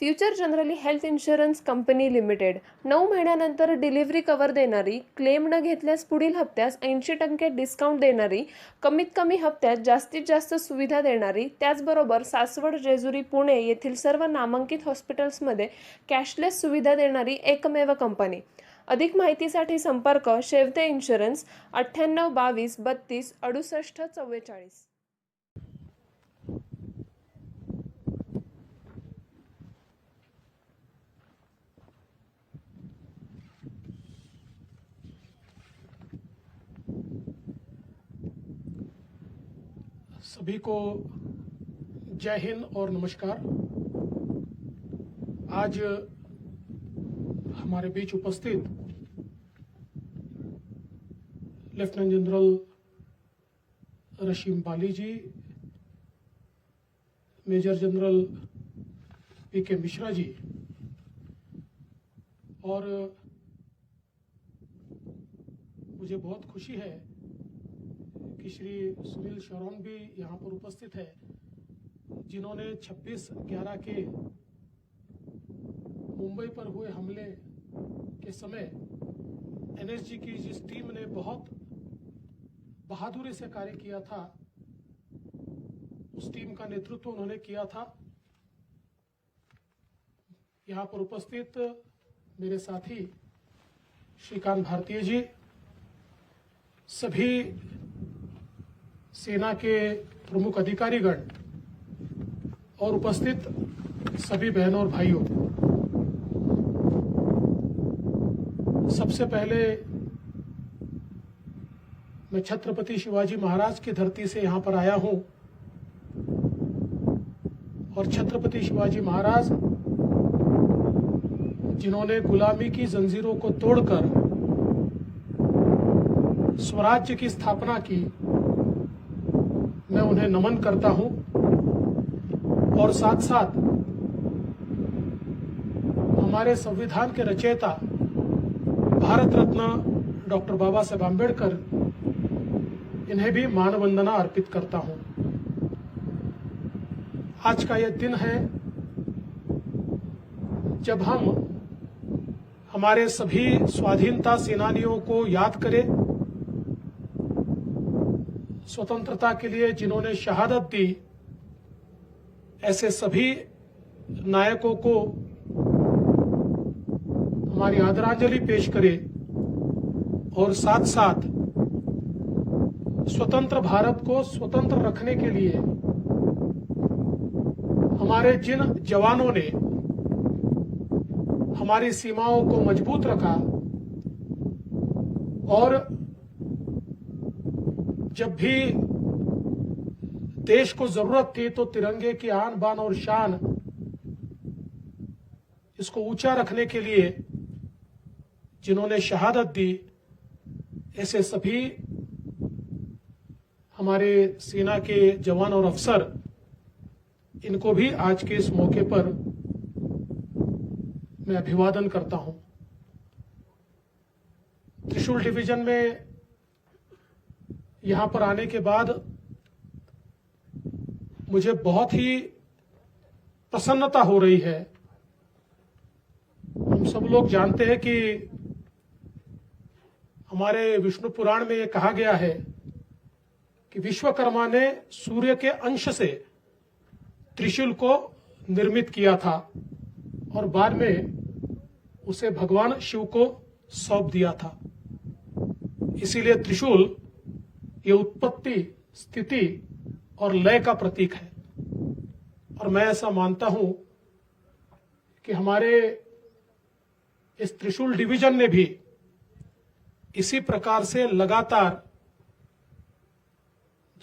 Future generally health insurance company limited 9 महिन्यानंतर delivery cover देणारी, claim न घेतल्यास पुढील हप्त्यास 80% डिस्काउंट देणारी, कमीत कमी हप्त्यात जास्तीत जास्त सुविधा देणारी, त्याचबरोबर सासवड, जेजुरी, पुणे येथील सर्व नामांकित हॉस्पिटल्समध्ये कॅशलेस सुविधा देणारी एकमेव कंपनी. अधिक माहितीसाठी संपर्क शेवते इन्शुरन्स 98 22 32 68 44. सभी को जय हिंद और नमस्कार। आज हमारे बीच उपस्थित लेफ्टिनेंट जनरल रशीम बाली जी, मेजर जनरल पीके मिश्रा जी और मुझे बहुत खुशी है कि श्री सुनील शरण भी यहाँ पर उपस्थित है, जिन्होंने 26/11 के मुंबई पर हुए हमले के समय एनएसजी की जिस टीम ने बहुत बहादुरी से कार्य किया था, उस टीम का नेतृत्व उन्होंने किया था। यहाँ पर उपस्थित मेरे साथी श्रीकांत भारतीय जी, सभी सेना के प्रमुख अधिकारीगण और उपस्थित सभी बहनों और भाइयों, सबसे पहले मैं छत्रपति शिवाजी महाराज की धरती से यहाँ पर आया हूँ और छत्रपति शिवाजी महाराज जिन्होंने गुलामी की जंजीरों को तोड़कर स्वराज्य की स्थापना की, मैं उन्हें नमन करता हूं और साथ साथ हमारे संविधान के रचयिता भारत रत्न डॉक्टर बाबा साहेब आंबेडकर, इन्हें भी मानवंदना अर्पित करता हूं। आज का यह दिन है जब हम हमारे सभी स्वाधीनता सेनानियों को याद करें, स्वतंत्रता के लिए जिन्होंने शहादत दी, ऐसे सभी नायकों को हमारी आदरांजलि पेश करें और साथ साथ स्वतंत्र भारत को स्वतंत्र रखने के लिए हमारे जिन जवानों ने हमारी सीमाओं को मजबूत रखा और जब भी देश को जरूरत थी तो तिरंगे की आन बान और शान, इसको ऊंचा रखने के लिए जिन्होंने शहादत दी, ऐसे सभी हमारे सेना के जवान और अफसर, इनको भी आज के इस मौके पर मैं अभिवादन करता हूं। त्रिशूल डिवीजन में यहां पर आने के बाद मुझे बहुत ही प्रसन्नता हो रही है। हम सब लोग जानते हैं कि हमारे विष्णु पुराण में यह कहा गया है कि विश्वकर्मा ने सूर्य के अंश से त्रिशूल को निर्मित किया था और बाद में उसे भगवान शिव को सौंप दिया था। इसीलिए त्रिशूल ये उत्पत्ति, स्थिति और लय का प्रतीक है और मैं ऐसा मानता हूं कि हमारे इस त्रिशूल डिवीजन ने भी इसी प्रकार से लगातार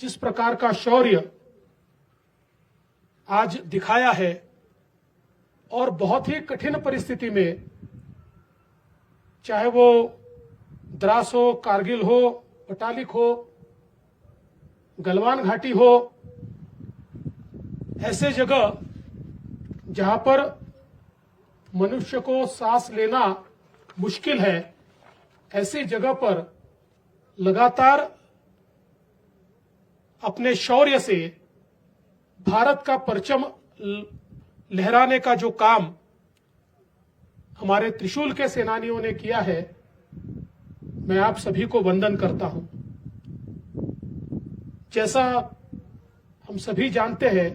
जिस प्रकार का शौर्य आज दिखाया है और बहुत ही कठिन परिस्थिति में, चाहे वो द्रास हो, कारगिल हो, पटालिक हो, गलवान घाटी हो, ऐसे जगह जहां पर मनुष्य को सांस लेना मुश्किल है, ऐसी जगह पर लगातार अपने शौर्य से भारत का परचम लहराने का जो काम हमारे त्रिशूल के सेनानियों ने किया है, मैं आप सभी को वंदन करता हूं। जैसा हम सभी जानते हैं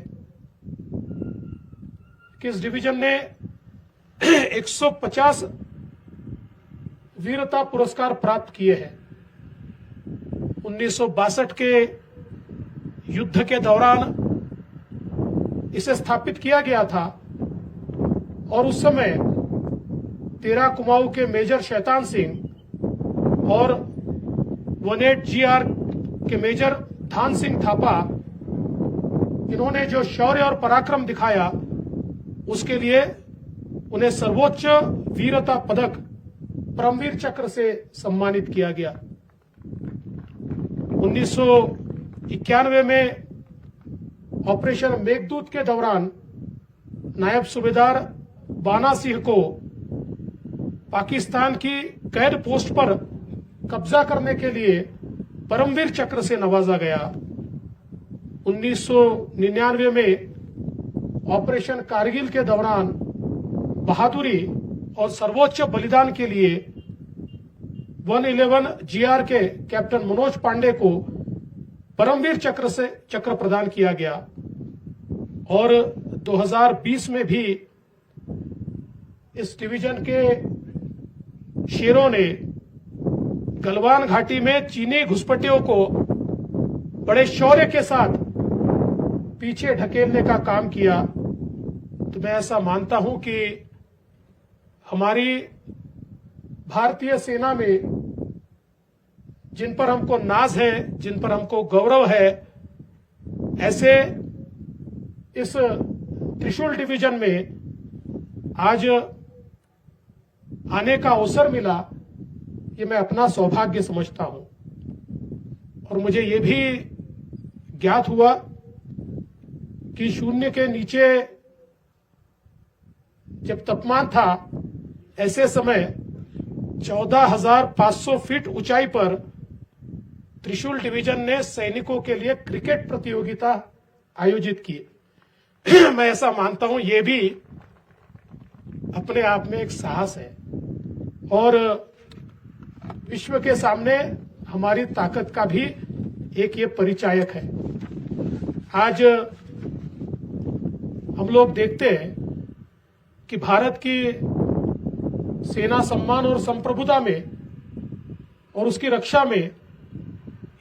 कि इस डिवीजन ने 150 वीरता पुरस्कार प्राप्त किए हैं। 1962 के युद्ध के दौरान इसे स्थापित किया गया था और उस समय 13 कुमाऊं के मेजर शैतान सिंह और 18 GR के मेजर धान सिंह थापा, इन्होंने जो शौर्य और पराक्रम दिखाया उसके लिए उन्हें सर्वोच्च वीरता पदक परमवीर चक्र से सम्मानित किया गया। 1991 में ऑपरेशन मेघदूत के दौरान नायब सूबेदार बाना सिंह को पाकिस्तान की कैद पोस्ट पर कब्जा करने के लिए परमवीर चक्र से नवाजा गया। 1999 में ऑपरेशन कारगिल के दौरान बहादुरी और सर्वोच्च बलिदान के लिए 111 GR के कैप्टन मनोज पांडे को परमवीर चक्र से चक्र प्रदान किया गया। और 2020 में भी इस डिवीजन के शेरों ने गलवान घाटी में चीनी घुसपैठियों को बड़े शौर्य के साथ पीछे ढकेलने का काम किया। तो मैं ऐसा मानता हूं कि हमारी भारतीय सेना में जिन पर हमको नाज है, जिन पर हमको गौरव है, ऐसे इस त्रिशूल डिवीजन में आज आने का अवसर मिला, ये मैं अपना सौभाग्य समझता हूं। और मुझे ये भी ज्ञात हुआ कि शून्य के नीचे जब तापमान था, ऐसे समय 14,500 फीट ऊंचाई पर त्रिशूल डिवीजन ने सैनिकों के लिए क्रिकेट प्रतियोगिता आयोजित की। मैं ऐसा मानता हूं ये भी अपने आप में एक साहस है और विश्व के सामने हमारी ताकत का भी एक ये परिचायक है। आज हम लोग देखते हैं कि भारत की सेना सम्मान और संप्रभुता में और उसकी रक्षा में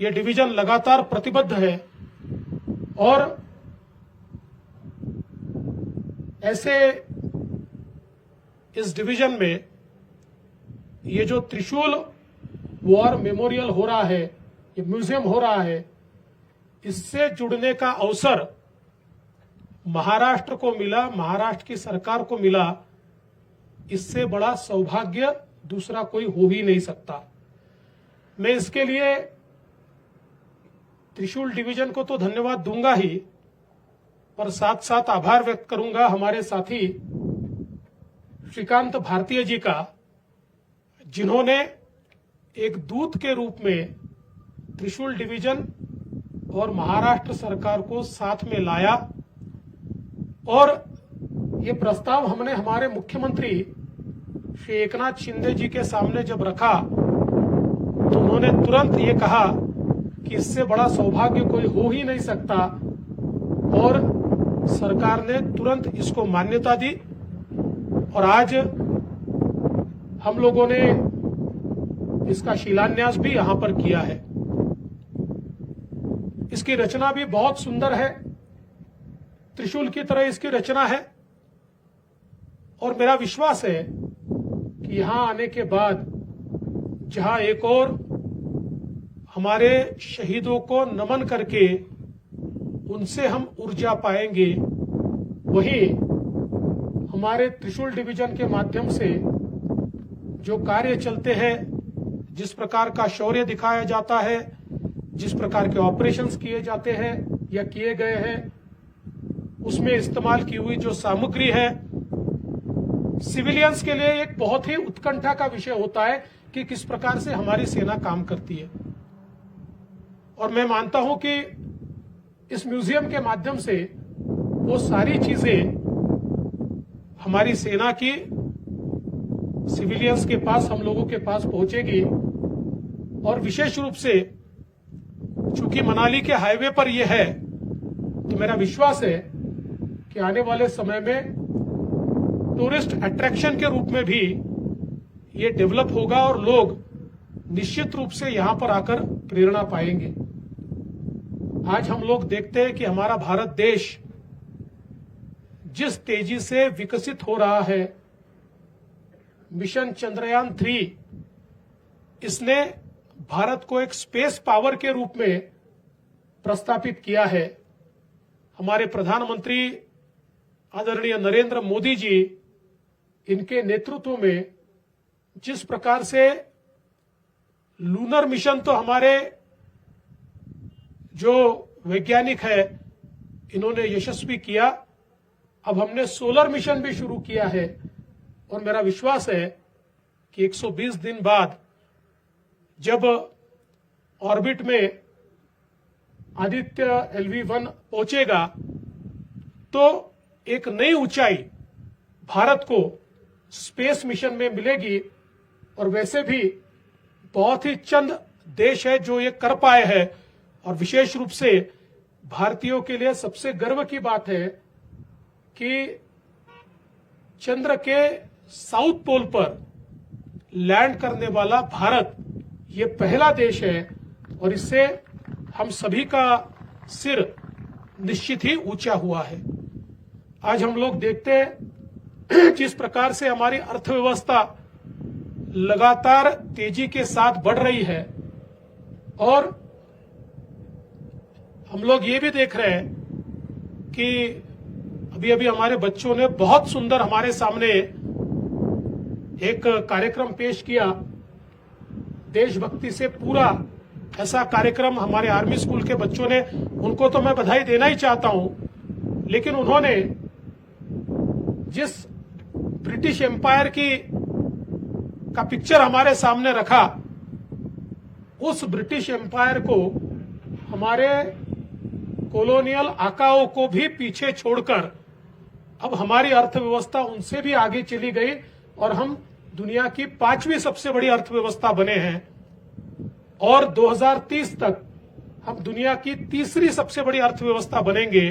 यह डिवीजन लगातार प्रतिबद्ध है। और ऐसे इस डिवीजन में ये जो त्रिशूल वॉर मेमोरियल हो रहा है, ये म्यूजियम हो रहा है, इससे जुड़ने का अवसर महाराष्ट्र को मिला, महाराष्ट्र की सरकार को मिला। इससे बड़ा सौभाग्य दूसरा कोई हो ही नहीं सकता। मैं इसके लिए त्रिशूल डिवीजन को तो धन्यवाद दूंगा ही, पर साथ साथ आभार व्यक्त करूंगा हमारे साथी श्रीकांत भारतीय जी का, जिन्होंने एक दूत के रूप में त्रिशूल डिवीजन और महाराष्ट्र सरकार को साथ में लाया। और ये प्रस्ताव हमने हमारे मुख्यमंत्री श्री एकनाथ शिंदे जी के सामने जब रखा तो उन्होंने तुरंत ये कहा कि इससे बड़ा सौभाग्य कोई हो ही नहीं सकता, और सरकार ने तुरंत इसको मान्यता दी। और आज हम लोगों ने इसका शिलान्यास भी यहां पर किया है। इसकी रचना भी बहुत सुंदर है, त्रिशूल की तरह इसकी रचना है। और मेरा विश्वास है कि यहां आने के बाद जहां एक और हमारे शहीदों को नमन करके उनसे हम ऊर्जा पाएंगे, वहीं हमारे त्रिशूल डिवीजन के माध्यम से जो कार्य चलते हैं, जिस प्रकार का शौर्य दिखाया जाता है, जिस प्रकार के ऑपरेशंस किए जाते हैं या किए गए हैं, उसमें इस्तेमाल की हुई जो सामग्री है, सिविलियंस के लिए एक बहुत ही उत्कंठा का विषय होता है कि किस प्रकार से हमारी सेना काम करती है। और मैं मानता हूं कि इस म्यूजियम के माध्यम से वो सारी चीजें हमारी सेना की सिविलियंस के पास, हम लोगों के पास पहुंचेगी। और विशेष रूप से चूंकि मनाली के हाईवे पर यह है, तो मेरा विश्वास है कि आने वाले समय में टूरिस्ट अट्रैक्शन के रूप में भी ये डेवलप होगा और लोग निश्चित रूप से यहां पर आकर प्रेरणा पाएंगे। आज हम लोग देखते हैं कि हमारा भारत देश जिस तेजी से विकसित हो रहा है, मिशन चंद्रयान 3 इसने भारत को एक स्पेस पावर के रूप में प्रस्थापित किया है। हमारे प्रधानमंत्री आदरणीय नरेंद्र मोदी जी, इनके नेतृत्व में जिस प्रकार से लूनर मिशन तो हमारे जो वैज्ञानिक है इन्होंने यशस्वी किया, अब हमने सोलर मिशन भी शुरू किया है। और मेरा विश्वास है कि 120 दिन बाद जब ऑर्बिट में आदित्य LV-1 पहुंचेगा तो एक नई ऊंचाई भारत को स्पेस मिशन में मिलेगी। और वैसे भी बहुत ही चंद देश है जो ये कर पाए हैं। और विशेष रूप से भारतीयों के लिए सबसे गर्व की बात है कि चंद्र के साउथ पोल पर लैंड करने वाला भारत ये पहला देश है। और इससे हम सभी का सिर निश्चित ही ऊंचा हुआ है। आज हम लोग देखते हैं जिस प्रकार से हमारी अर्थव्यवस्था लगातार तेजी के साथ बढ़ रही है, और हम लोग ये भी देख रहे हैं कि अभी अभी हमारे बच्चों ने बहुत सुंदर हमारे सामने एक कार्यक्रम पेश किया, देशभक्ति से पूरा ऐसा कार्यक्रम हमारे आर्मी स्कूल के बच्चों ने, उनको तो मैं बधाई देना ही चाहता हूं। लेकिन उन्होंने जिस ब्रिटिश एम्पायर का पिक्चर हमारे सामने रखा, उस ब्रिटिश एम्पायर को, हमारे कॉलोनियल आकाओं को भी पीछे छोड़कर अब हमारी अर्थव्यवस्था उनसे भी आगे चली गई और हम दुनिया की 5वीं सबसे बड़ी अर्थव्यवस्था बने हैं। और 2030 तक हम दुनिया की 3री सबसे बड़ी अर्थव्यवस्था बनेंगे।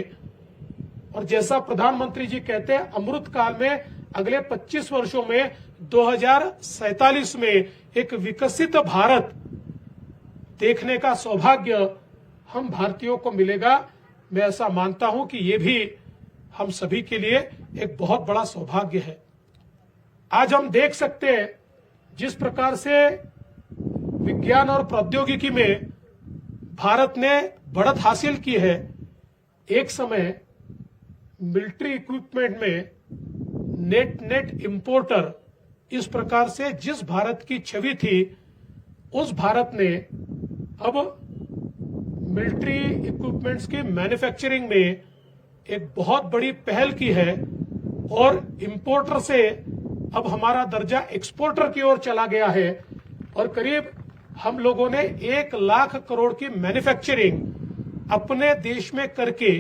और जैसा प्रधानमंत्री जी कहते हैं, अमृत काल में अगले 25 वर्षों में 2047 में एक विकसित भारत देखने का सौभाग्य हम भारतीयों को मिलेगा। मैं ऐसा मानता हूं कि ये भी हम सभी के लिए एक बहुत बड़ा सौभाग्य है। आज हम देख सकते हैं जिस प्रकार से विज्ञान और प्रौद्योगिकी में भारत ने बढ़त हासिल की है। एक समय मिलिट्री इक्विपमेंट में नेट इंपोर्टर, इस प्रकार से जिस भारत की छवि थी, उस भारत ने अब मिलिट्री इक्विपमेंट्स की मैन्युफैक्चरिंग में एक बहुत बड़ी पहल की है। और इंपोर्टर से अब हमारा दर्जा एक्सपोर्टर की ओर चला गया है। और करीब हम लोगों ने 1 लाख करोड़ की मैन्युफैक्चरिंग अपने देश में करके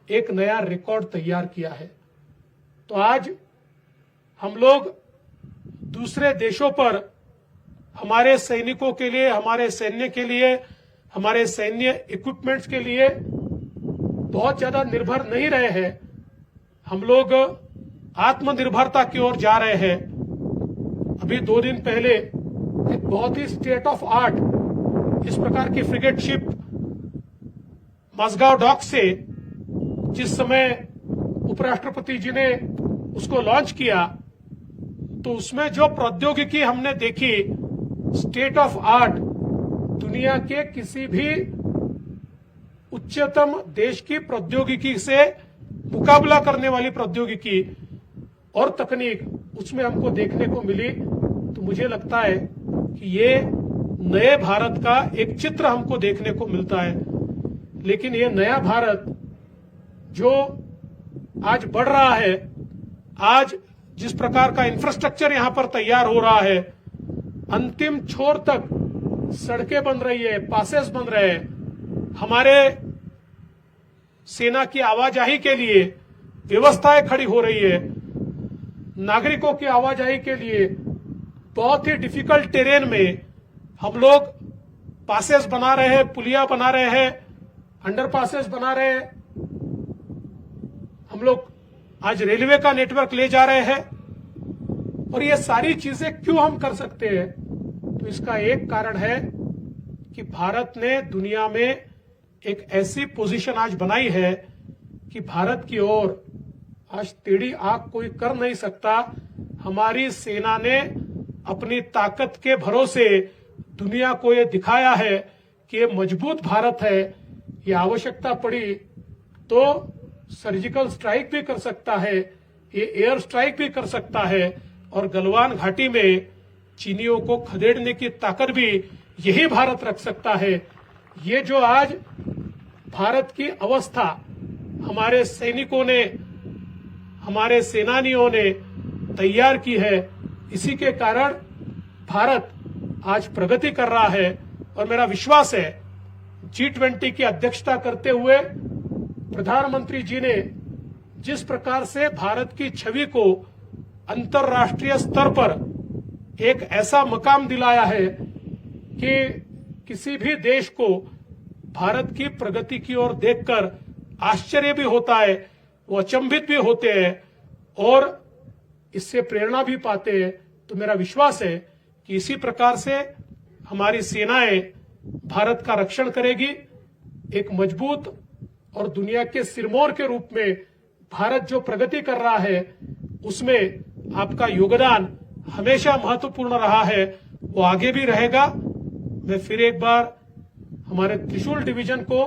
एक नया रिकॉर्ड तैयार किया है। तो आज हम लोग दूसरे देशों पर हमारे सैनिकों के लिए, हमारे सैन्य के लिए, हमारे सैन्य इक्विपमेंट्स के लिए बहुत ज्यादा निर्भर नहीं रहे हैं। हम लोग आत्मनिर्भरता की ओर जा रहे हैं। अभी 2 दिन पहले एक बहुत ही स्टेट ऑफ आर्ट इस प्रकार की फ्रिगेट शिप मजगांव डॉक से जिस समय उपराष्ट्रपति जी ने उसको लॉन्च किया, तो उसमें जो प्रौद्योगिकी हमने देखी, स्टेट ऑफ आर्ट, दुनिया के किसी भी उच्चतम देश की प्रौद्योगिकी से मुकाबला करने वाली प्रौद्योगिकी और तकनीक उसमें हमको देखने को मिली। तो मुझे लगता है कि ये नए भारत का एक चित्र हमको देखने को मिलता है। लेकिन ये नया भारत जो आज बढ़ रहा है, आज जिस प्रकार का इंफ्रास्ट्रक्चर यहां पर तैयार हो रहा है, अंतिम छोर तक सड़कें बन रही है, पासेस बन रहे हैं, हमारे सेना की आवाजाही के लिए व्यवस्थाएं खड़ी हो रही है। नागरिकों की आवाजाही के लिए बहुत ही डिफिकल्ट टेरेन में हम लोग पासेस बना रहे हैं, पुलिया बना रहे हैं, अंडर पासेस बना रहे हैं, हम लोग आज रेलवे का नेटवर्क ले जा रहे हैं। और ये सारी चीजें क्यों हम कर सकते हैं? तो इसका एक कारण है कि भारत ने दुनिया में एक ऐसी पोजीशन आज बनाई है कि भारत की ओर आज टेढ़ी आंख कोई कर नहीं सकता। हमारी सेना ने अपनी ताकत के भरोसे दुनिया को ये दिखाया है कि ये मजबूत भारत है। ये आवश्यकता पड़ी तो सर्जिकल स्ट्राइक भी कर सकता है, ये एयर स्ट्राइक भी कर सकता है, और गलवान घाटी में चीनियों को खदेड़ने की ताकत भी यही भारत रख सकता है। ये जो आज भारत की अवस्था हमारे सैनिकों ने, हमारे सेनानियों ने तैयार की है, इसी के कारण भारत आज प्रगति कर रहा है। और मेरा विश्वास है G20 की अध्यक्षता करते हुए प्रधानमंत्री जी ने जिस प्रकार से भारत की छवि को अंतर्राष्ट्रीय स्तर पर एक ऐसा मकाम दिलाया है कि किसी भी देश को भारत की प्रगति की ओर देखकर आश्चर्य भी होता है, वो अचंभित भी होते हैं और इससे प्रेरणा भी पाते हैं। तो मेरा विश्वास है कि इसी प्रकार से हमारी सेनाएं भारत का रक्षण करेगी। एक मजबूत और दुनिया के सिरमौर के रूप में भारत जो प्रगति कर रहा है उसमें आपका योगदान हमेशा महत्वपूर्ण रहा है, वो आगे भी रहेगा। मैं फिर एक बार हमारे त्रिशूल डिवीजन को,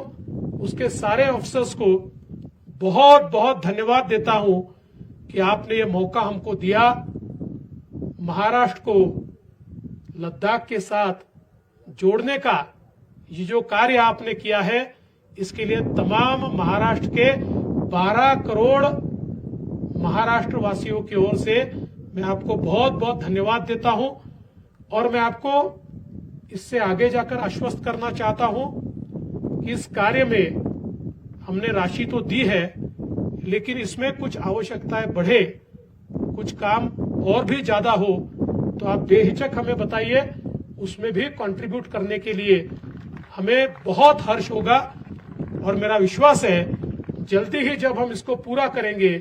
उसके सारे ऑफिसर्स को बहुत बहुत धन्यवाद देता हूं कि आपने ये मौका हमको दिया। महाराष्ट्र को लद्दाख के साथ जोड़ने का ये जो कार्य आपने किया है, इसके लिए तमाम महाराष्ट्र के 12 करोड़ महाराष्ट्र वासियों की ओर से मैं आपको बहुत बहुत धन्यवाद देता हूं। और मैं आपको इससे आगे जाकर आश्वस्त करना चाहता हूं कि इस कार्य में हमने राशि तो दी है, लेकिन इसमें कुछ आवश्यकताएं बढ़े, कुछ काम और भी ज्यादा हो तो आप बेहिचक हमें बताइए। उसमें भी कंट्रीब्यूट करने के लिए हमें बहुत हर्ष होगा। और मेरा विश्वास है जल्दी ही जब हम इसको पूरा करेंगे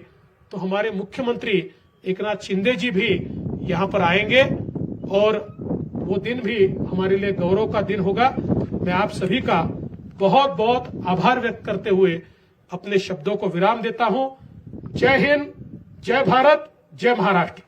तो हमारे मुख्यमंत्री एकनाथ शिंदे जी भी यहाँ पर आएंगे और वो दिन भी हमारे लिए गौरव का दिन होगा। मैं आप सभी का बहुत बहुत आभार व्यक्त करते हुए अपने शब्दों को विराम देता हूं। जय हिंद, जय भारत, जय महाराष्ट्र।